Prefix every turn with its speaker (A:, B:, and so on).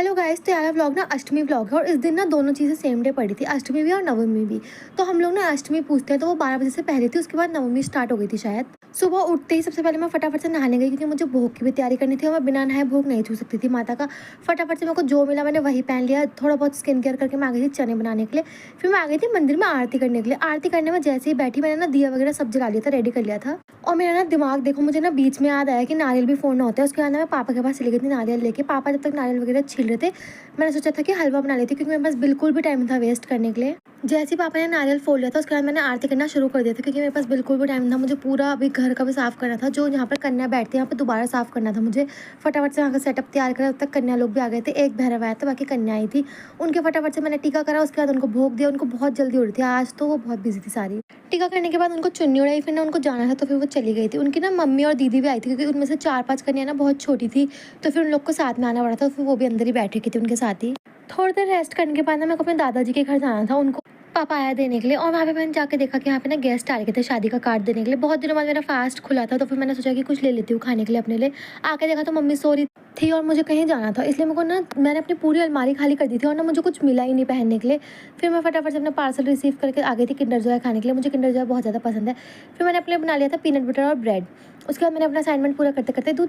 A: Hello guys, तो यार vlog ना अष्टमी व्लॉग है और इस दिन ना दोनों चीज़ें सेम डे पड़ी थी, अष्टमी भी और नवमी भी। तो हम लोग ना अष्टमी पूछते हैं तो वो 12 बजे से पहले थी, उसके बाद नवमी स्टार्ट हो गई थी शायद। सुबह उठते ही सबसे पहले मैं फटाफट से नहाने गई क्योंकि मुझे भोग की भी तैयारी करनी थी और मैं बिना नहाए भोग नहीं छू सकती थी माता का। फटाफट से मेरे को जो मिला मैंने वही पहन लिया, थोड़ा बहुत स्किन केयर करके मैं आ गई थी चने बनाने के लिए। फिर मैं आ गई थी मंदिर में आरती करने के लिए। आरती करने में जैसे ही बैठी मैंने ना दिया वगैरह सब जला लिया था, रेडी कर लिया था। और मेरा ना दिमाग देखो, मुझे ना बीच में याद आया कि नारियल भी फोड़ना होता है। उसके बाद ना मैं पापा के पास चली गई थी नारियल लेके। पापा जब तक नारियल वगैरह छील रहे थे, मैंने सोचा था कि हलवा बना लेती क्योंकि मेरे पास बिल्कुल भी टाइम था वेस्ट करने के लिए। जैसे ही पापा ने नारियल फोड़ लिया था उसके बाद मैंने आरती करना शुरू कर दिया था क्योंकि मेरे पास बिल्कुल भी टाइम था। मुझे पूरा अभी घर का भी साफ़ करना था, जो यहाँ पर कन्या बैठती है यहाँ पर दोबारा साफ़ करना था मुझे। फटाफट से वहाँ का सेटअप तैयार करा, तब तक कन्या लोग भी आ गए थे। एक भैरव आया था, बाकी कन्या आई थी। उनके फटाफट से मैंने टीका करा, उसके बाद उनको भोग दिया। उनको बहुत जल्दी उड़ी थी आज, तो वो बहुत बिजी थी सारी। टीका करने के बाद उनको चुन्नी उड़ाई, फिर ना उनको जाना था तो फिर वो चली गई थी। उनकी ना मम्मी और दीदी भी आई थी क्योंकि उनमें से 4-5 कन्या ना बहुत छोटी थी, तो फिर उन लोग को साथ में आना पड़ा था, फिर वो भी अंदर ही बैठी की थी उनके साथ ही। थोड़ी देर रेस्ट करने के बाद ना मेरे को अपने दादाजी के घर जाना था, उनको पापा आया देने के लिए। और वहाँ पे मैंने जाके देखा कि यहाँ पे ना गेस्ट आ रखे थे शादी का कार्ड देने के लिए। बहुत दिनों बाद मेरा फास्ट खुला था तो फिर मैंने सोचा कि कुछ ले लेती हूँ खाने के लिए अपने लिए। आके देखा तो मम्मी सो रही थी और मुझे कहीं जाना था, इसलिए मेरे को ना मैंने अपनी पूरी अलमारी खाली कर दी थी और ना मुझे कुछ मिला ही नहीं पहनने के लिए। फिर मैं फटाफट से अपना पार्सल रिसीव करके आ गई थी किंडर जॉय खाने के लिए। मुझे किंडर जॉय बहुत ज़्यादा पसंद है। फिर मैंने अपने लिए बना लिया था पीनट बटर और ब्रेड। उसके बाद मैंने अपना असाइनमेंट पूरा करते करते दूध